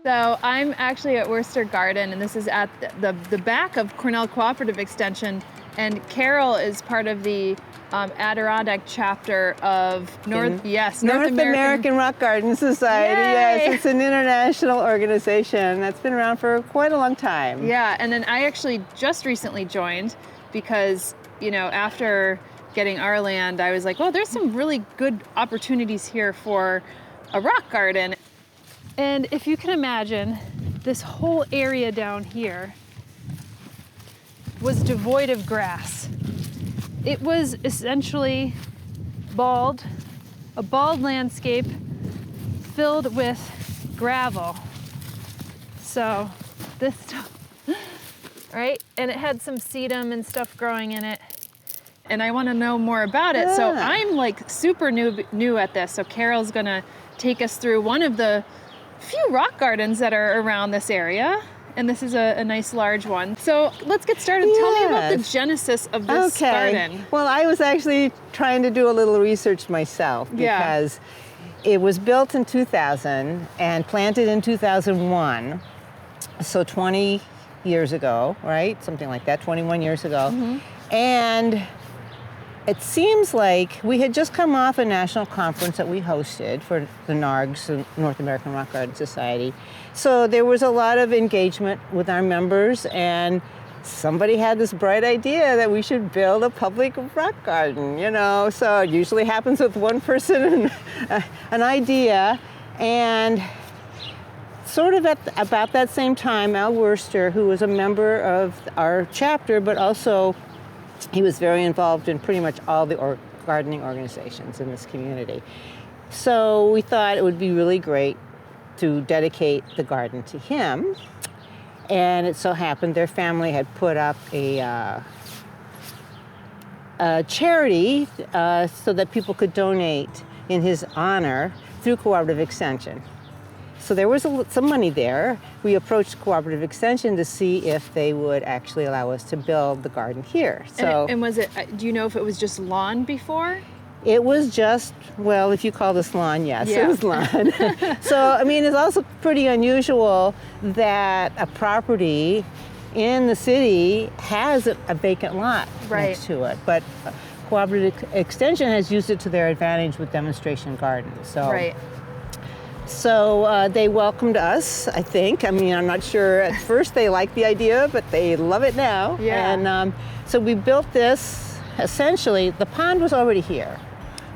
So I'm actually at Wurster Garden, and this is at the back of Cornell Cooperative Extension, and Carol is part of the Adirondack chapter of North American Rock Garden Society. Yay! Yes, it's an international organization that's been around for quite a long time. Yeah, and then I actually just recently joined because, you know, after getting our land, I was like, well, there's some really good opportunities here for a rock garden. And if you can imagine, this whole area down here was devoid of grass. It was essentially bald, a bald landscape filled with gravel. So this stuff, right? And it had some sedum and stuff growing in it. And I want to know more about it. So I'm like super new at this. So Carol's gonna take us through one of the few rock gardens that are around this area. And this is a nice large one. So let's get started. Yes. Tell me about the genesis of this garden. Well, I was actually trying to do a little research myself because it was built in 2000 and planted in 2001. So 20 years ago, right? Something like that, 21 years ago. Mm-hmm. And it seems like we had just come off a national conference that we hosted for the NARGS, the North American Rock Garden Society. So there was a lot of engagement with our members, and somebody had this bright idea that we should build a public rock garden, you know. So it usually happens with one person and an idea. And sort of about that same time, Al Wurster, who was a member of our chapter, but also he was very involved in pretty much all the gardening organizations in this community. So we thought it would be really great to dedicate the garden to him. And it so happened their family had put up a charity so that people could donate in his honor through Cooperative Extension. So there was some money there. We approached Cooperative Extension to see if they would actually allow us to build the garden here. So, and was it, do you know if it was just lawn before? It was just, well, if you call this lawn, yes, it was lawn. So, I mean, it's also pretty unusual that a property in the city has a vacant lot next to it. But Cooperative Extension has used it to their advantage with demonstration gardens. So. So they welcomed us, I think. I mean, I'm not sure at first they liked the idea, but they love it now. Yeah. And so we built this, essentially, the pond was already here.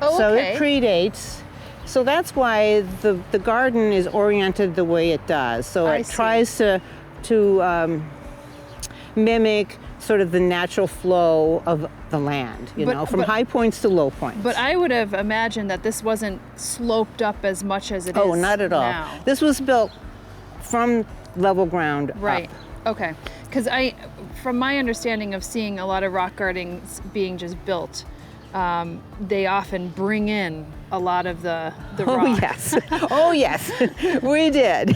Oh, so it predates. So that's why the garden is oriented the way it does. So it tries to mimic sort of the natural flow of the land, you know, from high points to low points. But I would have imagined that this wasn't sloped up as much as it is now. Oh, not at all. This was built from level ground up. Okay. Because from my understanding of seeing a lot of rock gardens being just built, they often bring in a lot of the rock. Yes. Oh, yes. We did.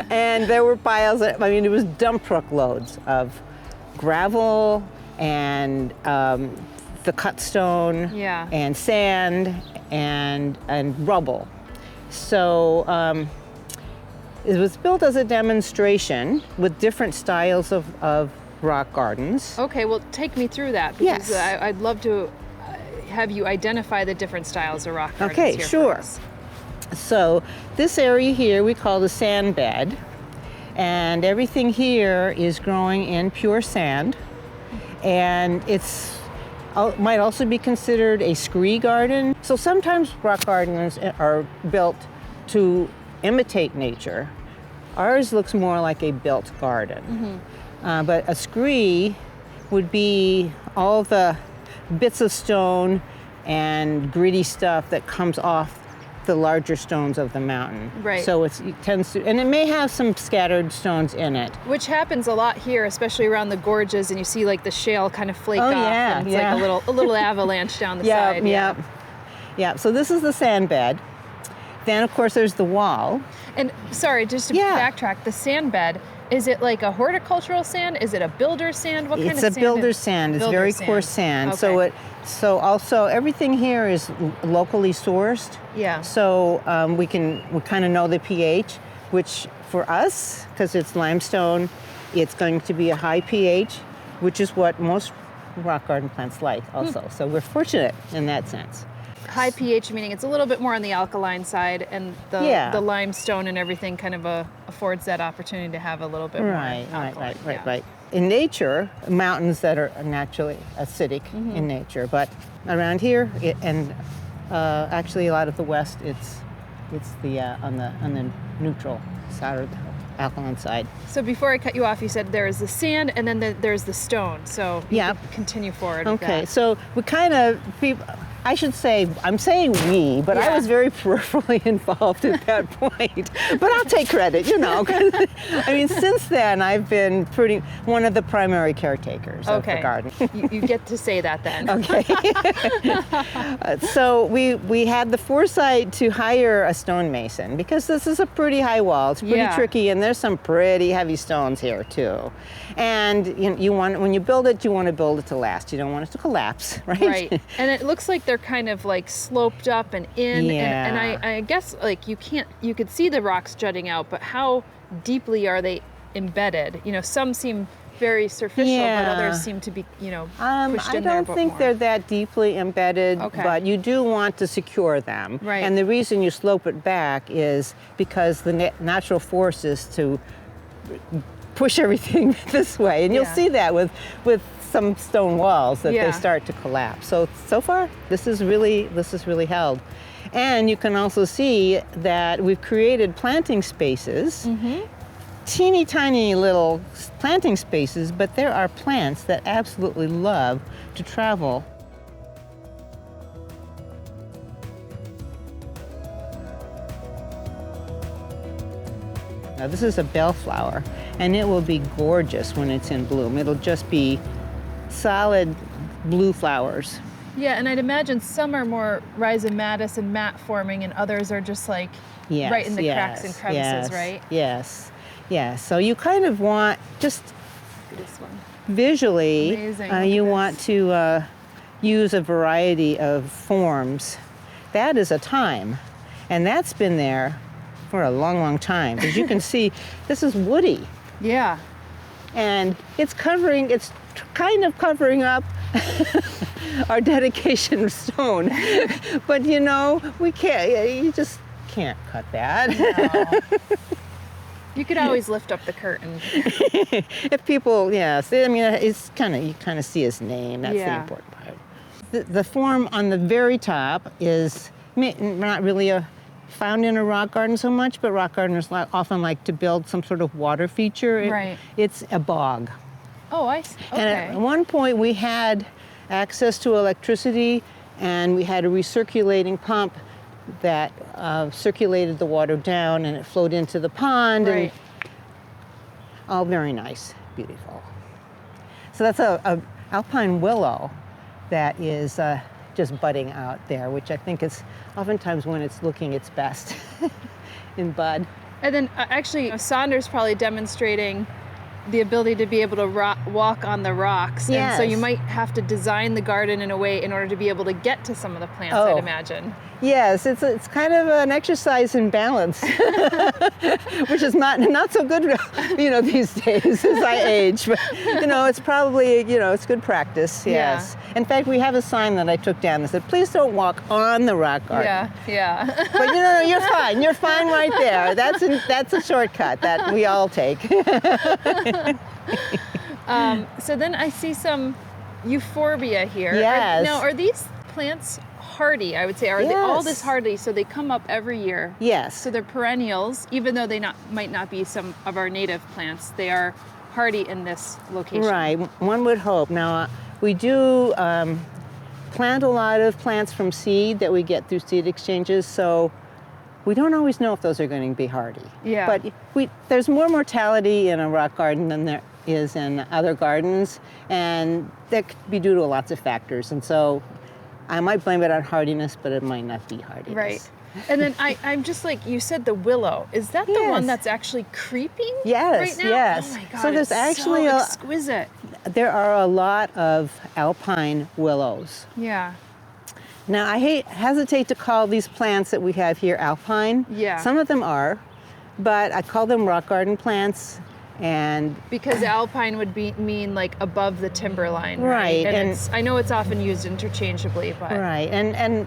And there were piles, I mean, it was dump truck loads of gravel and the cut stone and sand and rubble. So it was built as a demonstration with different styles of rock gardens. Okay, well, take me through that because I'd love to have you identify the different styles of rock gardens. Okay, sure. So this area here we call the sand bed. And everything here is growing in pure sand. And might also be considered a scree garden. So sometimes rock gardens are built to imitate nature. Ours looks more like a built garden. Mm-hmm. But a scree would be all the bits of stone and gritty stuff that comes off the larger stones of the mountain. Right. So it tends to, and it may have some scattered stones in it. Which happens a lot here, especially around the gorges, and you see like the shale kind of flake off. And it's like a little avalanche down the side. Yeah. So this is the sand bed. Then of course there's the wall. And sorry, just to backtrack, the sand bed, is it like a horticultural sand? Is it a builder's sand? What kind of sand? It's a builder's sand. It's very coarse sand. Okay. So also everything here is locally sourced. Yeah. So we kind of know the pH. which for us, because it's limestone, it's going to be a high pH, which is what most rock garden plants like also. So we're fortunate in that sense. High pH meaning it's a little bit more on the alkaline side, and the limestone and everything kind of affords that opportunity to have a little bit more alkaline. Right. In nature, mountains that are naturally acidic in nature, but around here actually a lot of the west, it's the on the neutral side or the alkaline side. So before I cut you off, you said there's the sand and then there's the stone. So continue forward. Okay, with that. so we kind of, I should say, I'm saying we, but I was very peripherally involved at that point. But I'll take credit, you know. I mean, since then, I've been one of the primary caretakers of the garden. You get to say that then. Okay. So we had the foresight to hire a stonemason, because this is a pretty high wall. It's pretty tricky, and there's some pretty heavy stones here, too. And when you build it, you want to build it to last. You don't want it to collapse, right? Right. And it looks like they're kind of like sloped up and in, and I guess like you could see the rocks jutting out, but how deeply are they embedded? You know, some seem very superficial, but others seem to be, pushed in there I don't think they're that deeply embedded, but you do want to secure them. Right. And the reason you slope it back is because the natural force is to push everything this way, and you'll see that with some stone walls that they start to collapse. So far, this is really held. And you can also see that we've created planting spaces, teeny tiny little planting spaces, but there are plants that absolutely love to travel. Now this is a bellflower, and it will be gorgeous when it's in bloom. It'll just be solid blue flowers. Yeah, and I'd imagine some are more rhizomatous and mat forming, and others are just like right in the cracks and crevices, right? Yes. So you kind of want just visually, you want to use a variety of forms. That is a thyme, and that's been there for a long, long time. As you can see, this is woody. Yeah. And it's kind of covering up our dedication of stone. But you just can't cut that. No. You could always lift up the curtain. If people, it's you kind of see his name. That's the important part. The form on the very top is not really found in a rock garden so much, but rock gardeners often like to build some sort of water feature. It's a bog. Oh, I see. Okay. And at one point we had access to electricity, and we had a recirculating pump that circulated the water down, and it flowed into the pond. And all very nice, beautiful. So that's a alpine willow that is just budding out there, which I think is oftentimes when it's looking its best in bud. And then actually Saunders probably demonstrating the ability to be able to walk on the rocks. Yes. And so you might have to design the garden in a way in order to be able to get to some of the plants, I'd imagine. Yes, it's kind of an exercise in balance, which is not so good, these days as I age. But it's probably it's good practice. Yes. Yeah. In fact, we have a sign that I took down that said, "Please don't walk on the rock garden." Yeah. But you're fine. You're fine right there. That's a shortcut that we all take. So then I see some Euphorbia here. Yes. Now, are these plants hardy, I would say? Are they all this hardy, so they come up every year? Yes. So they're perennials, even though they might not be some of our native plants. They are hardy in this location. Right, one would hope. Now, we do plant a lot of plants from seed that we get through seed exchanges, so we don't always know if those are going to be hardy. Yeah. But there's more mortality in a rock garden than there is in other gardens, and that could be due to lots of factors. And so I might blame it on hardiness, but it might not be hardiness. Right. And then I'm just like, you said the willow. Is that the one that's actually creeping right now? Yes. Oh my God, so there's actually so exquisite. There are a lot of alpine willows. Yeah. Now, I hesitate to call these plants that we have here alpine. Yeah. Some of them are, but I call them rock garden plants. And because alpine would mean like above the timberline, right? And I know it's often used interchangeably, but right, and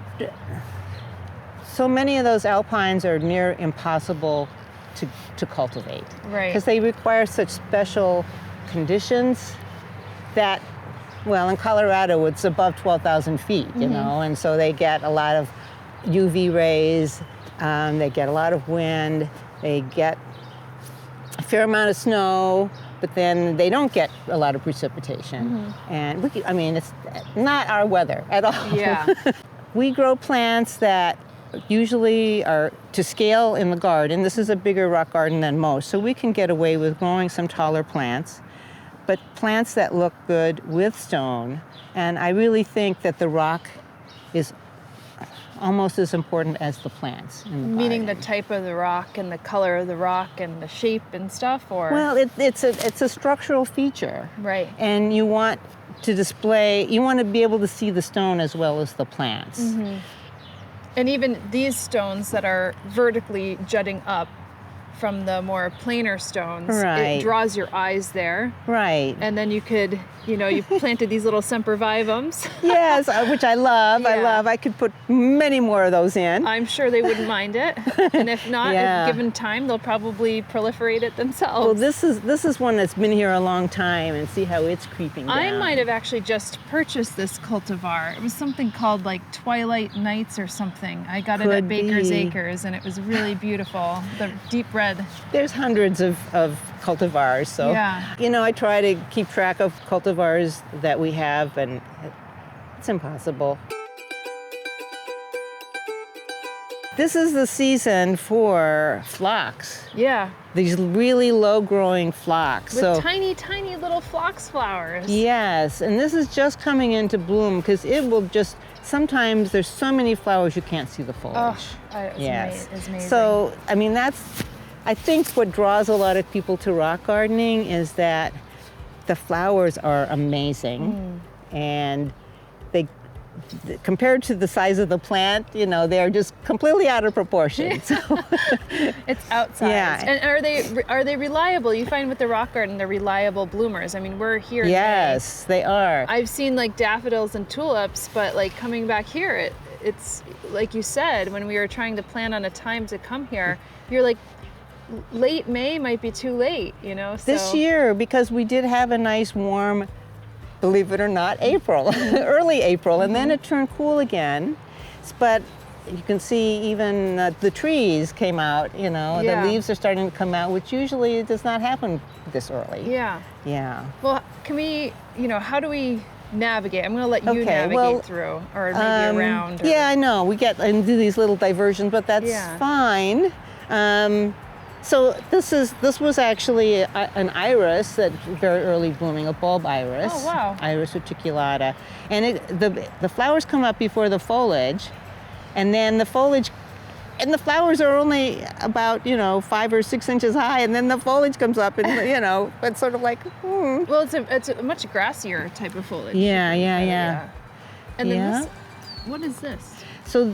so many of those alpines are near impossible to cultivate, right? Because they require such special conditions that, well, in Colorado it's above 12,000 feet, you know, and so they get a lot of UV rays, they get a lot of wind, they get a fair amount of snow, but then they don't get a lot of precipitation. And it's not our weather at all. Yeah. We grow plants that usually are to scale in the garden. This is a bigger rock garden than most, so we can get away with growing some taller plants, but plants that look good with stone. And I really think that the rock is almost as important as the plants in the Meaning garden. the type of the rock and the color of the rock and the shape and stuff, or? Well, it's a structural feature. Right. And you want to be able to see the stone as well as the plants. And even these stones that are vertically jutting up from the more planar stones, it draws your eyes there. Right. And then you could, you planted these little sempervivums. Yes, which I love. Yeah. I love. I could put many more of those in. I'm sure they wouldn't mind it. And if not, if given time, they'll probably proliferate it themselves. Well, this is one that's been here a long time, and see how it's creeping down. I might have actually just purchased this cultivar. It was something called like Twilight Nights or something. I got it at Baker's Acres, and it was really beautiful. The deep red. There's hundreds of cultivars, so I try to keep track of cultivars that we have, and it's impossible. This is the season for phlox. Yeah. These really low-growing phlox. With tiny, tiny little phlox flowers. Yes, and this is just coming into bloom because it will just, sometimes there's so many flowers you can't see the foliage. It's amazing. So, I think what draws a lot of people to rock gardening is that the flowers are amazing, and compared to the size of the plant, they're just completely out of proportion. So it's outsized. Yeah. And are they reliable? You find with the rock garden, they're reliable bloomers. We're here. Yes, they are. I've seen like daffodils and tulips, but like coming back here, it's like you said, when we were trying to plan on a time to come here, you're like, late May might be too late, So. This year, because we did have a nice warm, believe it or not, April, early April, and then it turned cool again. But you can see even the trees came out, the leaves are starting to come out, which usually does not happen this early. Yeah. Yeah. Well, can we, how do we navigate? I'm going to let you navigate through, or maybe around. Yeah, I know. We get and do these little diversions, but that's fine. So this was actually an iris that very early blooming, a bulb iris. Oh, wow. Iris reticulata. And the flowers come up before the foliage, and then the flowers are only about, 5 or 6 inches high, and then the foliage comes up, and, it's sort of like, Well, it's a much grassier type of foliage. Yeah. And then what is this? So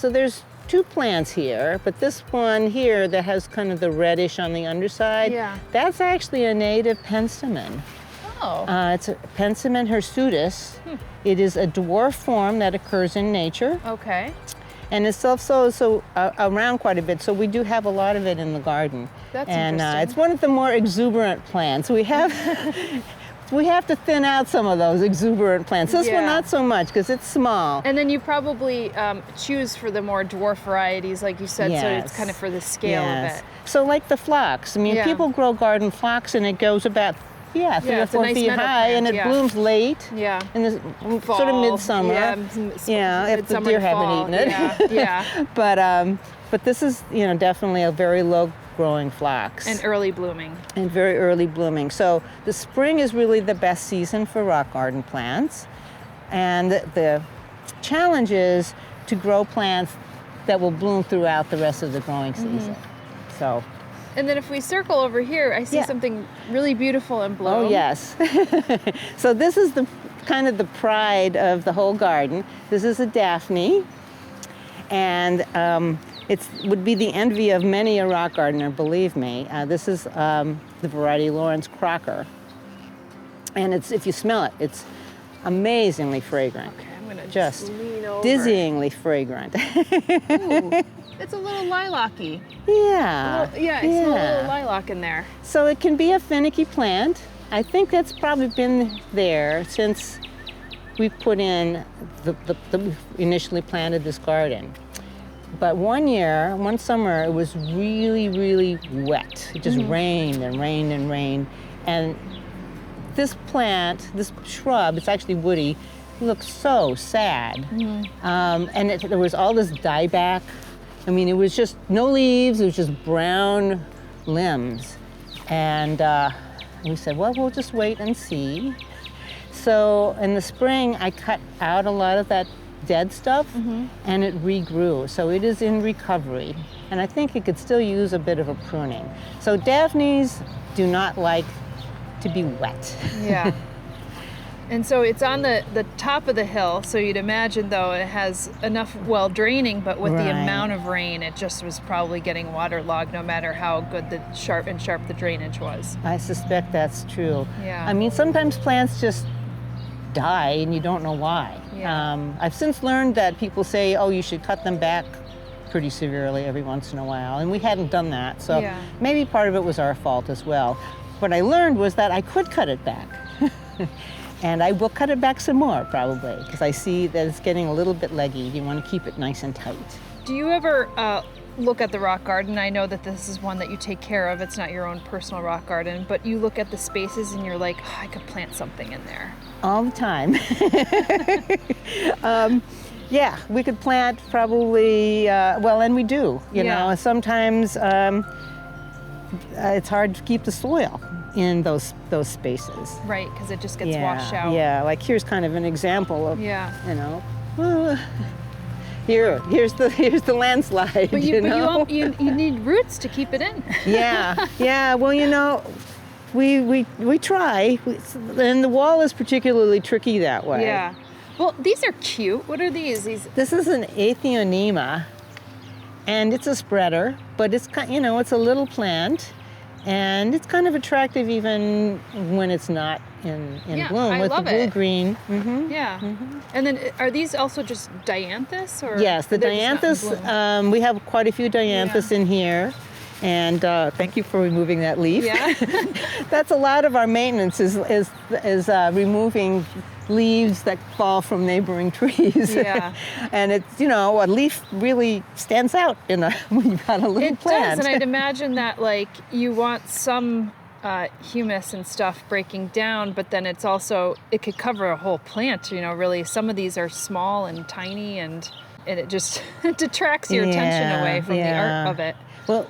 there's 2 plants here, but this one here that has kind of the reddish on the underside, that's actually a native Penstemon. Oh. It's a Penstemon hirsutus. It is a dwarf form that occurs in nature. Okay. And it's also around quite a bit, so we do have a lot of it in the garden. That's interesting. It's one of the more exuberant plants. We have to thin out some of those exuberant plants. This one not so much because it's small. And then you probably choose for the more dwarf varieties, like you said, so it's kind of for the scale of it. So like the phlox. People grow garden phlox, and it goes about 3 or 4 feet high, and it blooms late. Yeah. In the sort of midsummer. If the deer haven't eaten it. But this is definitely a very low growing phlox. And early blooming. And very early blooming. So the spring is really the best season for rock garden plants. And the challenge is to grow plants that will bloom throughout the rest of the growing season. So. And then if we circle over here, I see something really beautiful in bloom. Oh, yes. So this is the kind of the pride of the whole garden. This is a Daphne. And It would be the envy of many a rock gardener, believe me. This is the variety Lawrence Crocker. And if you smell it, it's amazingly fragrant. Okay, I'm gonna just lean over. dizzyingly fragrant. Ooh, it's a little lilac-y. Yeah. I smell a little lilac in there. So it can be a finicky plant. I think that's probably been there since we put in the initially planted this garden. But one summer, it was really, really wet. It just rained and rained and rained. And this plant, this shrub, it's actually woody, looked so sad. And there was all this dieback. I mean, it was just no leaves, it was just brown limbs. And we said, well, we'll just wait and see. So in the spring, I cut out a lot of that dead stuff, and it regrew. So it is in recovery. And I think it could still use a bit of a pruning. So Daphnes do not like to be wet. Yeah. And so it's on the top of the hill, so you'd imagine, though, it has enough, well, draining, but with the amount of rain, it just was probably getting waterlogged no matter how good the sharp the drainage was. I suspect that's true. Yeah. I mean, sometimes plants just die and you don't know why. Yeah. I've since learned that people say, oh, you should cut them back pretty severely every once in a while, and we hadn't done that, so maybe part of it was our fault as well. What I learned was that I could cut it back. And I will cut it back some more, probably, because I see that it's getting a little bit leggy. You want to keep it nice and tight. Do you ever look at the rock garden? I know that this is one that you take care of. It's not your own personal rock garden, but you look at the spaces and you're like, oh, I could plant something in there. All the time. Yeah, we could plant probably, well, and we do, you know. Sometimes it's hard to keep the soil in those spaces. Right, because it just gets washed out. Yeah, like here's kind of an example of, you know, here's the landslide. But you need roots to keep it in. Yeah. Well, you know, we try, and the wall is particularly tricky that way. Yeah. Well, these are cute. What are these? This is an Aethionema, and it's a spreader, but it's it's a little plant. And it's kind of attractive even when it's not in bloom with the blue-green. Yeah. And then are these also just Dianthus? Or yes, the Dianthus, we have quite a few Dianthus in here. And thank you for removing that leaf. Yeah. That's a lot of our maintenance is removing leaves that fall from neighboring trees. Yeah. And it's, a leaf really stands out when you've got a little plant. It does, and I'd imagine that you want some humus and stuff breaking down, but then it could cover a whole plant, really. Some of these are small and tiny, and it just detracts your attention away from the art of it. Well,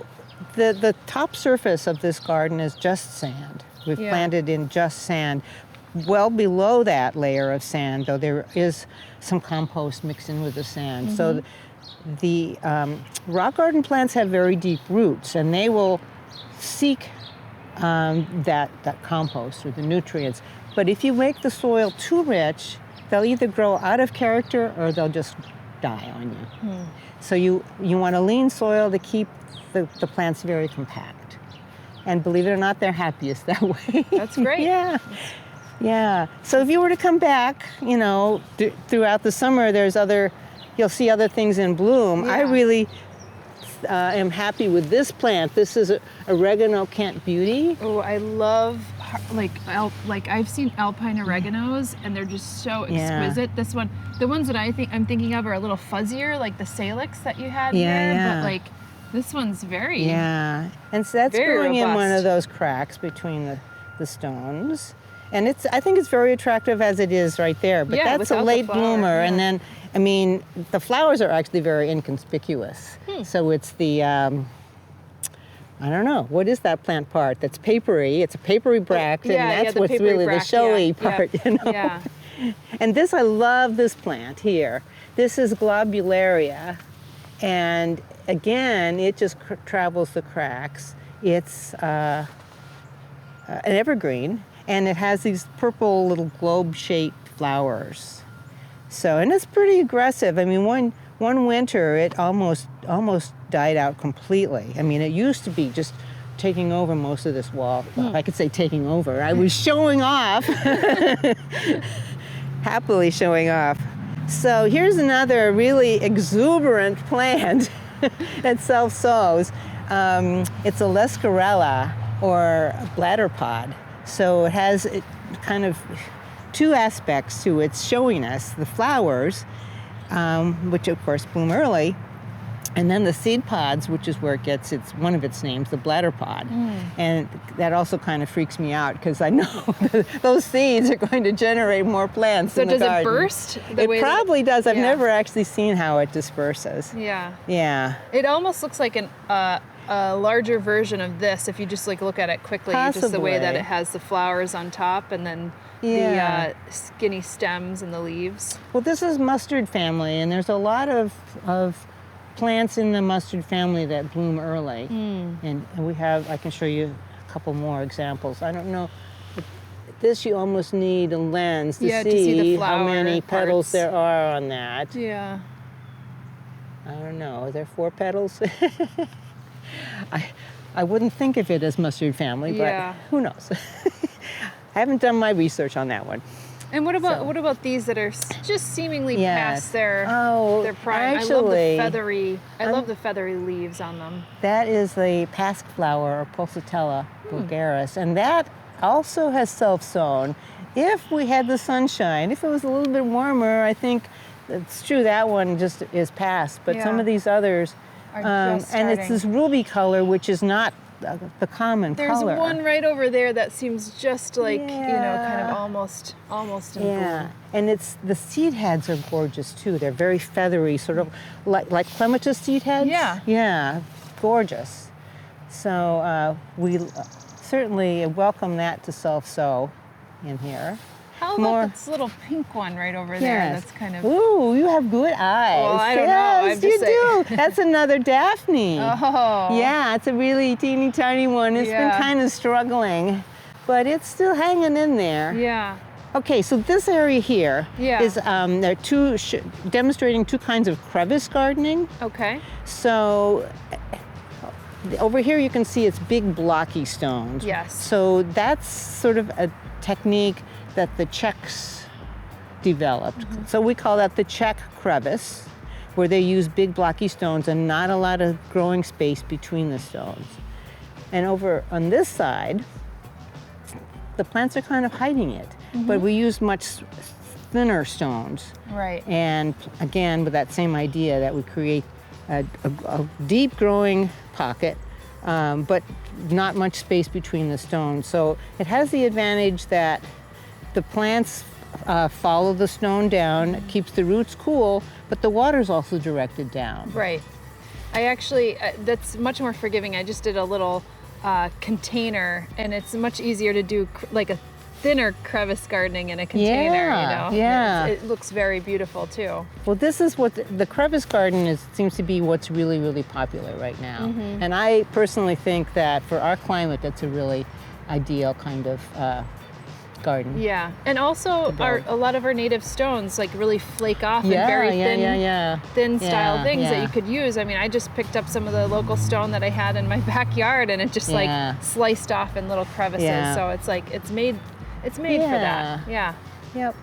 the top surface of this garden is just sand. We've planted in just sand. Well below that layer of sand, though, there is some compost mixed in with the sand. So the rock garden plants have very deep roots, and they will seek that compost or the nutrients. But if you make the soil too rich, they'll either grow out of character or they'll just die on you. So you want a lean soil to keep the plants very compact. And believe it or not, they're happiest that way. That's great. Yeah. So if you were to come back, throughout the summer, you'll see other things in bloom. Yeah. I really am happy with this plant. This is Oregano Kent Beauty. Oh, I love, I've seen alpine oreganos, and they're just so exquisite. This one, the ones that I'm thinking of are a little fuzzier, like the salix that you had there, but this one's very and so that's growing in one of those cracks between the stones. And I think it's very attractive as it is right there, but that's a late bloomer. And then, the flowers are actually very inconspicuous. So it's the, I don't know, what is that plant part that's papery? It's a papery bract, and that's what's really the showy part, Yeah. And I love this plant here. This is Globularia, and again, it just travels the cracks. It's an evergreen. And it has these purple little globe-shaped flowers. So, and it's pretty aggressive. One one winter it almost died out completely. I mean, it used to be just taking over most of this wall. Well, I could say taking over. I was showing off, happily showing off. So here's another really exuberant plant that self-sows. It's a Lescarella, or bladder pod. So it has kind of two aspects to its showiness: the flowers, which of course bloom early, and then the seed pods, which is where it gets one of its names, the bladder pod. And that also kind of freaks me out because I know those seeds are going to generate more plants in the garden. So does it burst? It probably does. I've never actually seen how it disperses. Yeah. Yeah. It almost looks like a larger version of this if you just like look at it quickly. Possibly. Just the way that it has the flowers on top and then the skinny stems and the leaves. Well, this is mustard family, and there's a lot of plants in the mustard family that bloom early. And I can show you a couple more examples. I don't know, this you almost need a lens to see the flower how many petals parts. there are on that. Yeah. I don't know, are there 4 petals? I wouldn't think of it as mustard family, but who knows? I haven't done my research on that one. And what about these that are just seemingly past their prime? Actually, I love the feathery leaves on them. That is the pasque flower, or Pulsatilla vulgaris, and that also has self-sown. If we had the sunshine, if it was a little bit warmer, I think it's true that one just is past, but some of these others are just starting. And it's this ruby color, which is not the common color. There's one right over there that seems just like, kind of almost in bloom. And the seed heads are gorgeous too. They're very feathery, sort of like clematis seed heads. Yeah, gorgeous. So we certainly welcome that to self-sow in here. How about this little pink one right over there? That's kind of... Ooh, you have good eyes. Well, I don't know. Yes, you do. That's another Daphne. Oh. Yeah, it's a really teeny tiny one. It's been kind of struggling, but it's still hanging in there. Yeah. Okay, so this area here is they're demonstrating 2 kinds of crevice gardening. Okay. So over here you can see it's big blocky stones. Yes. So that's sort of a technique that the Czechs developed. So we call that the Czech Crevice, where they use big blocky stones and not a lot of growing space between the stones. And over on this side, the plants are kind of hiding it, but we use much thinner stones. Right. And again, with that same idea that we create a deep growing pocket, but not much space between the stones. So it has the advantage that the plants follow the stone down, it keeps the roots cool, but the water's also directed down. Right. I actually, that's much more forgiving. I just did a little container, and it's much easier to do like a thinner crevice gardening in a container, It looks very beautiful too. Well, this is what the crevice garden seems to be what's really, really popular right now. And I personally think that for our climate, that's a really ideal kind of garden. Yeah, and also a lot of our native stones like really flake off in very thin style things that you could use. I mean, I just picked up some of the local stone that I had in my backyard, and it just like sliced off in little crevices. So it's like it's made for that. Yeah. Yep.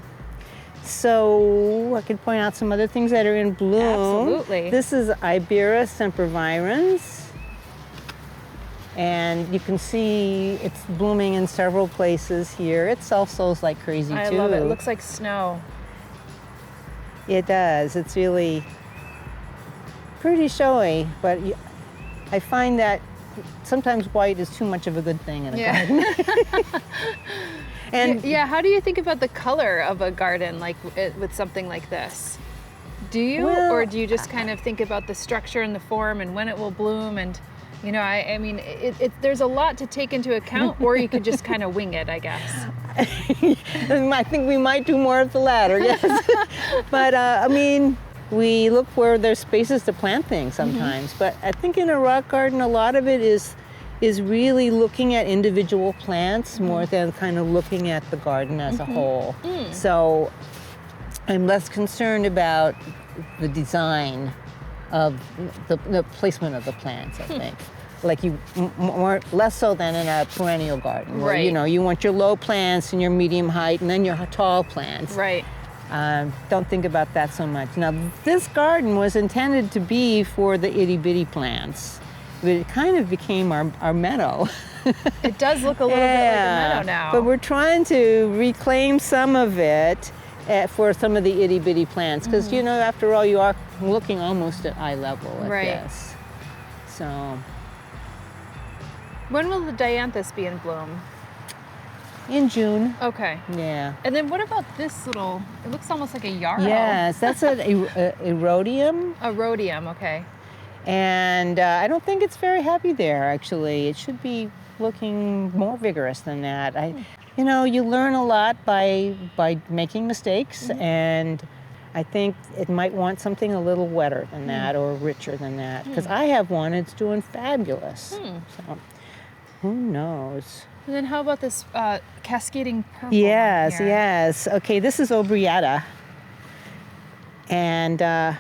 So I could point out some other things that are in bloom. Absolutely. This is Iberis sempervirens. And you can see it's blooming in several places here. It self-sows like crazy too. I love it. It looks like snow. It does. It's really pretty showy, but I find that sometimes white is too much of a good thing in a garden. And how do you think about the color of a garden like with something like this? Do you, or do you just kind of think about the structure and the form and when it will bloom? And I mean, there's a lot to take into account, or you could just kind of wing it, I guess. I think we might do more of the latter, yes. But I mean, we look where there's spaces to plant things sometimes. But I think in a rock garden, a lot of it is really looking at individual plants more than kind of looking at the garden as a whole. So I'm less concerned about the design of the placement of the plants, I think. Like more less so than in a perennial garden, where you want your low plants and your medium height, and then your tall plants. Right. Don't think about that so much. Now, this garden was intended to be for the itty bitty plants, but it kind of became our meadow. It does look a little bit like a meadow now. But we're trying to reclaim some of it for some of the itty bitty plants, because after all, you are looking almost at eye level at this. So. When will the Dianthus be in bloom? In June. Okay. Yeah. And then what about this little, it looks almost like a yarrow. Yes, that's an erodium. A rhodium, okay. And I don't think it's very happy there, actually. It should be looking more vigorous than that. You learn a lot by making mistakes, and I think it might want something a little wetter than that or richer than that, because I have one, it's doing fabulous. So, who knows? And then how about this cascading purple? Yes, one here? yes. Okay, this is Aubrieta, and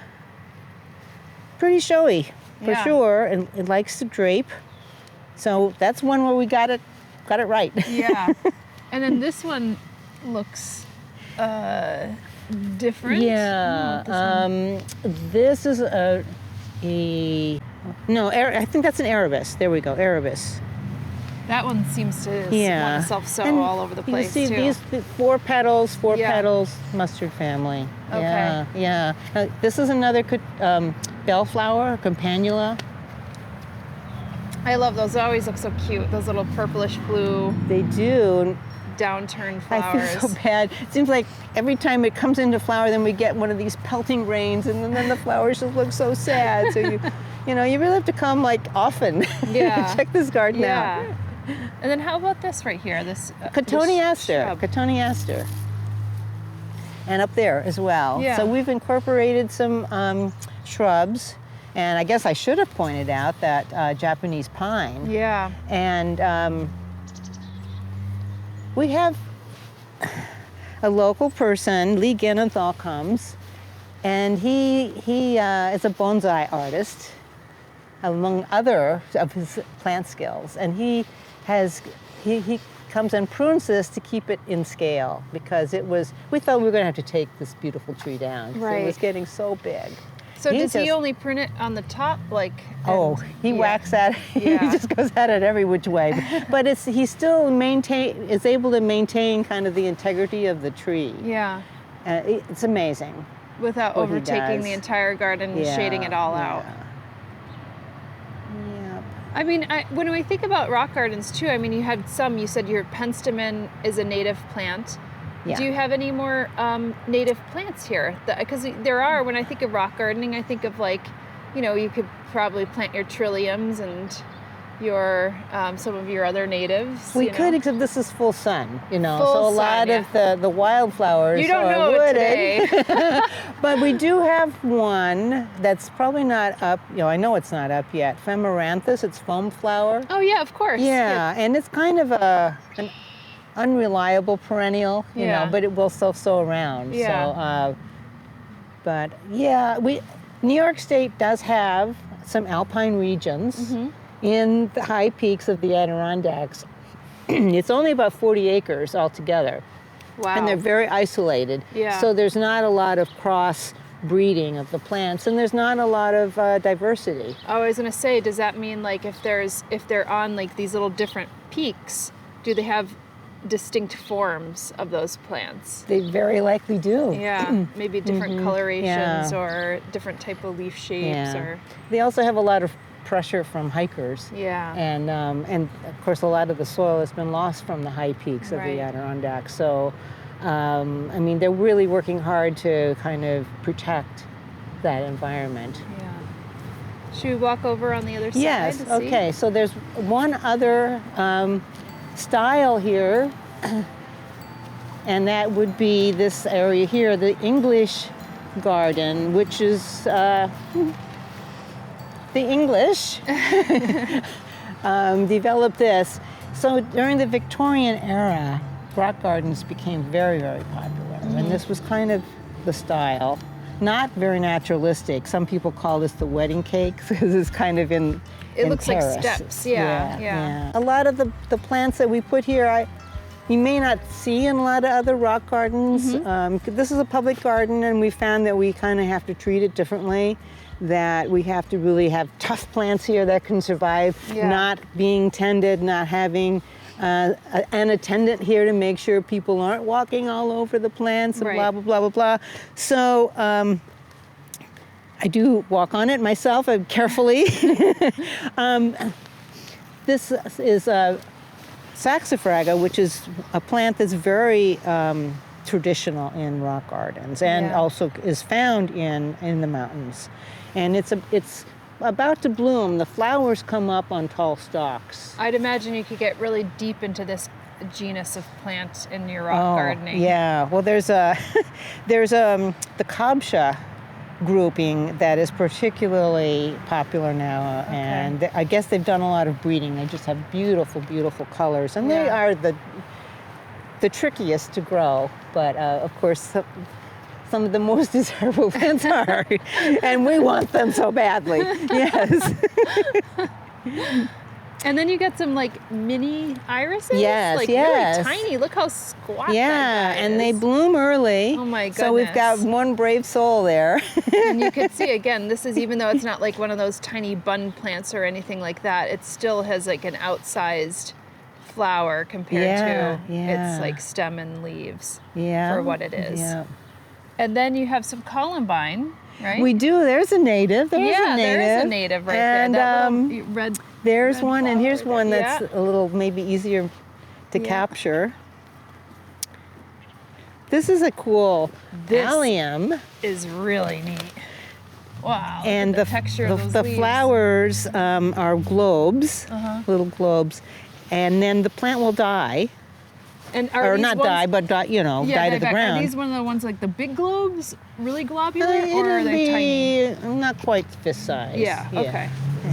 pretty showy for sure, and it likes to drape. So that's one where we got it right. Yeah. And then this one looks different. Yeah. This is I think that's an Arabis. There we go, Arabis. That one seems to want to self-sow all over the place, you see too. These four petals, mustard family. Okay. Yeah. This is another bellflower, Campanula. I love those. They always look so cute. Those little purplish blue. They do. Downturned flowers. I feel so bad. It seems like every time it comes into flower, then we get one of these pelting rains, and then the flowers just look so sad. So you really have to come often. Yeah. Check this garden out. And then how about this right here? This Cotoneaster. Cotoneaster. And up there as well. Yeah. So we've incorporated some shrubs, and I guess I should have pointed out that Japanese pine. Yeah. And we have a local person, Lee Genenthal, comes, and he is a bonsai artist, among other of his plant skills, and he comes and prunes this to keep it in scale, because we thought we were going to have to take this beautiful tree down. Right. So it was getting so big. So does he only prune it on the top, He whacks at it. He just goes at it every which way. But he still is able to maintain kind of the integrity of the tree. Yeah. It's amazing. Without overtaking the entire garden and shading it all out. Yeah. I mean, when we think about rock gardens too, I mean, you said your Penstemon is a native plant. Yeah. Do you have any more native plants here? Because there are, when I think of rock gardening, I think of you could probably plant your trilliums and your some of your other natives. We could, except this is full sun, Full so a lot of the wildflowers you don't know wooded. Today. But we do have one that's probably not up. I know it's not up yet. Femaranthus, it's foam flower. Oh yeah, of course. Yeah, and it's kind of an unreliable perennial, but it will sow around. Yeah. So, but yeah, New York State does have some alpine regions in the high peaks of the Adirondacks. It's only about 40 acres altogether. Wow. And they're very isolated. Yeah. So there's not a lot of cross breeding of the plants, and there's not a lot of diversity. Oh, I was gonna say, does that mean if they're on these little different peaks, do they have distinct forms of those plants? They very likely do. Yeah, maybe different colorations or different type of leaf shapes. Or they also have a lot of pressure from hikers. Yeah. And of course a lot of the soil has been lost from the high peaks of the Adirondack. So they're really working hard to kind of protect that environment. Yeah. Should we walk over on the other side? Yes. To Okay. see? So there's one other style here, and that would be this area here, the English garden, which is the English developed this. So during the Victorian era, rock gardens became very, very popular, and this was kind of the style. not very naturalistic. Some people call this the wedding cake because it's kind of in looks terrace. like steps. Yeah. A lot of the plants that we put here, you may not see in a lot of other rock gardens. This is a public garden, and we found that we kind of have to treat it differently, that we have to really have tough plants here that can survive not being tended, not having an attendant here to make sure people aren't walking all over the plants and blah, blah, blah, blah, blah. So I do walk on it myself carefully. This is saxifraga, which is a plant that's very traditional in rock gardens and also is found in the mountains. And it's about to bloom. The flowers come up on tall stalks. I'd imagine you could get really deep into this genus of plant in your rock gardening. Yeah, well there's the Kabsha grouping that is particularly popular now, and I guess they've done a lot of breeding. They just have beautiful, beautiful colors, and they are the trickiest to grow, but of course some of the most desirable plants are, and we want them so badly. Yes. And then you get some like mini irises. Yes, like yes. really tiny. Look how squat Yeah, that guy is. And they bloom early. Oh my goodness. So we've got one brave soul there. And you can see again, this is, even though it's not like one of those tiny bun plants or anything like that, it still has like an outsized flower compared to its like stem and leaves for what it is. Yeah. And then you have some columbine, right? We do. There's a native. There is a native right there. That little red. There's red one, and here's one there. that's a little maybe easier to capture. This is a cool allium. Is really neat. Wow. And the texture of those the leaves. flowers are globes, little globes, and then the plant will die. And or not ones, die, but die, die to the ground. Are these one of the ones like the big globes, really globular, or are they tiny? Not quite fist size. Yeah. Okay.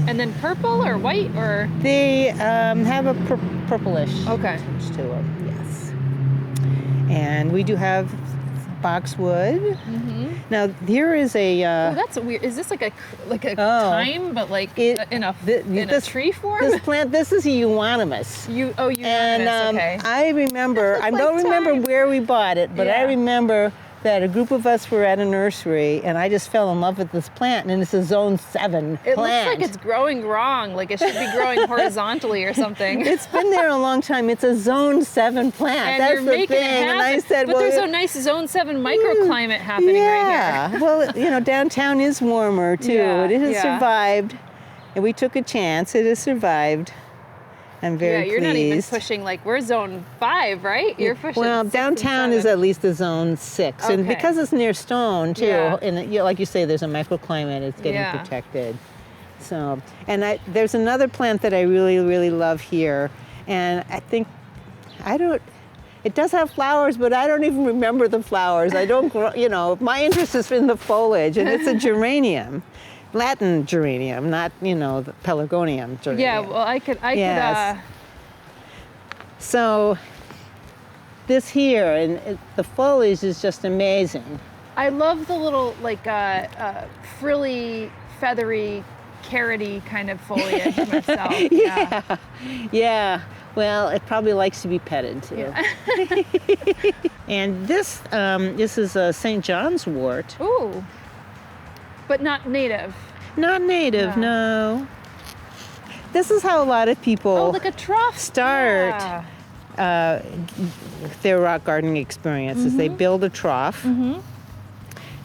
And then purple or white or? They have a purplish tinge to them. Yes. And we do have boxwood. Now here is a. Oh, that's weird. Is this like a thyme, but like in a tree form? This plant. This is a euonymus. Euonymus. And okay. I remember. I don't remember where we bought it, but I remember that a group of us were at a nursery, and I just fell in love with this plant, and it's a zone 7 plant. It looks like it's growing wrong, like it should be growing horizontally or something. It's been there a long time. It's a zone 7 plant. And that's you're the making thing. it happen. And I said, but there's a nice zone 7 microclimate happening right here. Well, downtown is warmer too. It has survived, and we took a chance. It has survived. I'm very pleased. You're not even pushing, like, we're zone 5, right? You're pushing Well, 6 downtown and 7. is at least a zone 6. And because it's near stone, too, and like you say, there's a microclimate, it's getting protected. So, and there's another plant that I really, really love here. And I think, it does have flowers, but I don't even remember the flowers. I don't grow, my interest is in the foliage, and it's a geranium. Latin geranium, not, the pelargonium geranium. Yeah, well, I could. So this here, and the foliage is just amazing. I love the little, like, frilly, feathery, carroty kind of foliage myself. Yeah. Well, it probably likes to be petted too. Yeah. And this is a St. John's wort. Ooh. But not native. Not native, no. This is how a lot of people like a trough. Start their rock gardening experiences. They build a trough and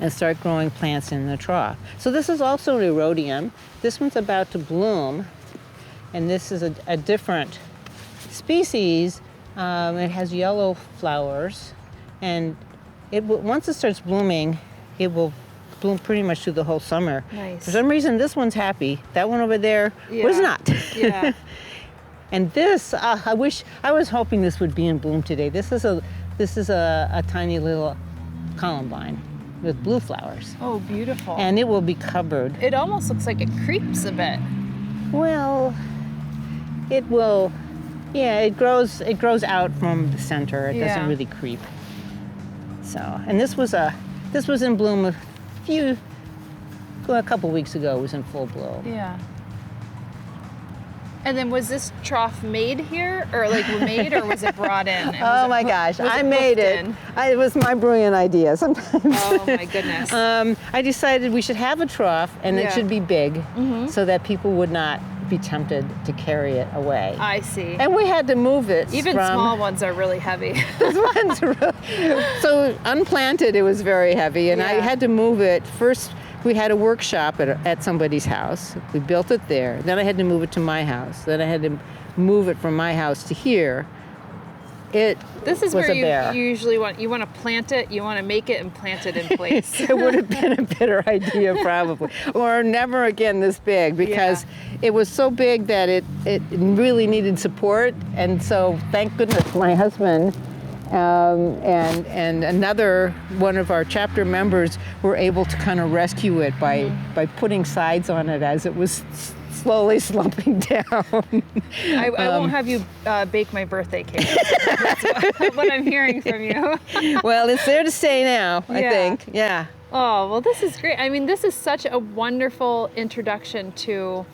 start growing plants in the trough. So this is also an erodium. This one's about to bloom, and this is a different species. It has yellow flowers, and once it starts blooming, it will bloom pretty much through the whole summer. Nice. For some reason, this one's happy. That one over there was not. Yeah. And this, I was hoping this would be in bloom today. This is a tiny little columbine with blue flowers. Oh, beautiful. And it will be covered. It almost looks like it creeps a bit. Well, it will. Yeah, it grows out from the center. It doesn't really creep. So, and this was in bloom a a couple weeks ago, it was in full blow. Yeah. And then was this trough made here, or like made, or was it brought in? Oh my gosh, I made it. It was my brilliant idea sometimes. Oh my goodness. I decided we should have a trough, and it should be big, so that people would not be tempted to carry it away. I see. And we had to move it. Even small ones are really heavy. So unplanted, it was very heavy, and I had to move it. First, we had a workshop at somebody's house. We built it there. Then I had to move it to my house. Then I had to move it from my house to here. This is where you usually want to plant it. You want to make it and plant it in place. It would have been a better idea probably, or never again this big, because it was so big that it really needed support. And so thank goodness my husband and another one of our chapter members were able to kind of rescue it by putting sides on it as it was slowly slumping down. I won't have you bake my birthday cake. That's what I'm hearing from you. Well, it's there to stay now, I think. Yeah. Oh, well, this is great. I mean, this is such a wonderful introduction to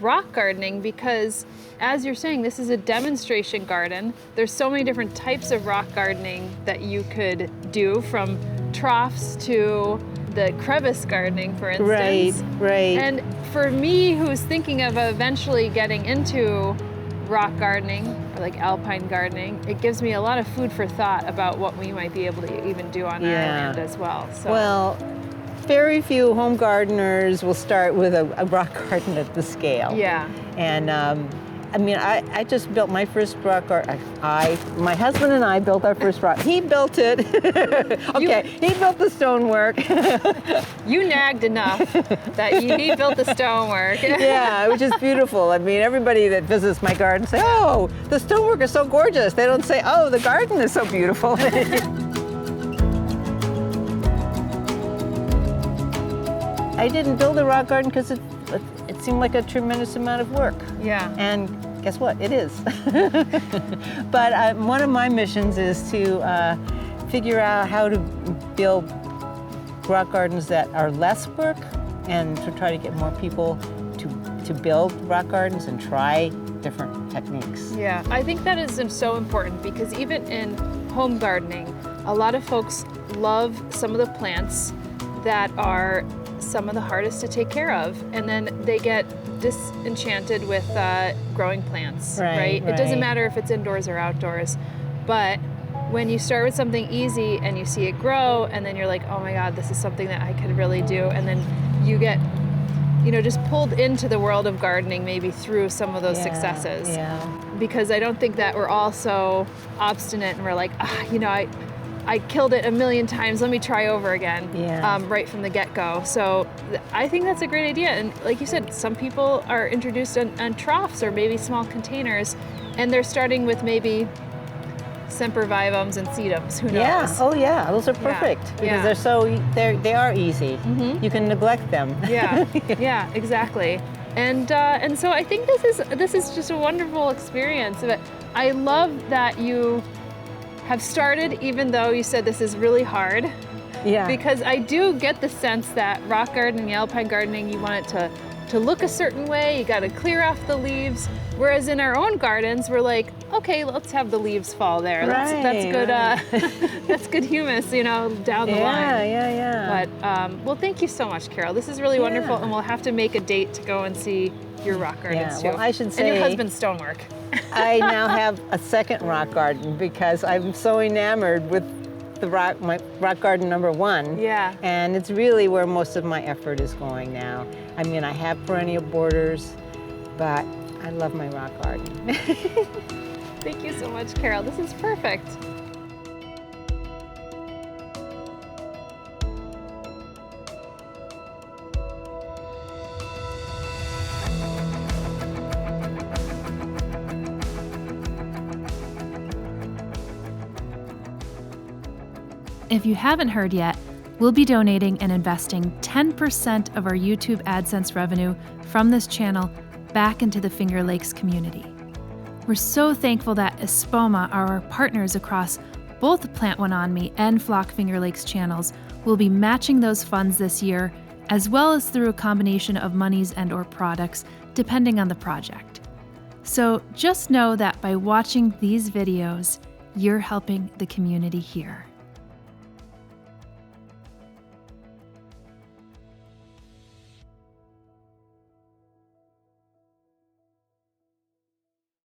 rock gardening because, as you're saying, this is a demonstration garden. There's so many different types of rock gardening that you could do, from troughs to the crevice gardening, for instance. Right. And for me, who's thinking of eventually getting into rock gardening or like alpine gardening, it gives me a lot of food for thought about what we might be able to even do on our land as well. So. Well, very few home gardeners will start with a rock garden at the scale. Yeah. And I mean, I just built my first rock garden. My husband and I built our first rock. He built it. He built the stonework. You nagged enough that he built the stonework. Yeah, which is beautiful. I mean, everybody that visits my garden say, "Oh, the stonework is so gorgeous." They don't say, "Oh, the garden is so beautiful." I didn't build a rock garden because it seemed like a tremendous amount of work. Yeah. And guess what? It is. But one of my missions is to figure out how to build rock gardens that are less work, and to try to get more people to build rock gardens and try different techniques. Yeah, I think that is so important, because even in home gardening, a lot of folks love some of the plants that are some of the hardest to take care of, and then they get disenchanted with growing plants, right? It doesn't matter if it's indoors or outdoors, but when you start with something easy and you see it grow, and then you're like, oh my God, this is something that I could really do, and then you get, just pulled into the world of gardening maybe through some of those successes. Yeah. Because I don't think that we're all so obstinate and we're like, I killed it 1,000,000 times, let me try over again, right from the get-go. So I think that's a great idea. And like you said, some people are introduced on troughs or maybe small containers, and they're starting with maybe Sempervivums and sedums, who knows? Yeah, oh yeah, those are perfect, because they are easy. Mm-hmm. You can neglect them. Yeah, yeah, exactly. And so I think this is just a wonderful experience. But I love that you have started, even though you said this is really hard. Yeah. Because I do get the sense that rock gardening, alpine gardening, you want it to look a certain way, you gotta clear off the leaves. Whereas in our own gardens, we're like, okay, let's have the leaves fall there. That's good. That's good humus, down the line. Yeah. But well, thank you so much, Carol. This is really wonderful, and we'll have to make a date to go and see your rock gardens too. Well, I should say, and your husband's stonework. I now have a second rock garden because I'm so enamored with my rock garden number 1. Yeah. And it's really where most of my effort is going now. I mean, I have perennial borders, but I love my rock garden. Thank you so much, Carol. This is perfect. If you haven't heard yet, we'll be donating and investing 10% of our YouTube AdSense revenue from this channel back into the Finger Lakes community. We're so thankful that Espoma, our partners across both Plant One On Me and Flock Finger Lakes channels, will be matching those funds this year, as well as through a combination of monies and/or products, depending on the project. So just know that by watching these videos, you're helping the community here.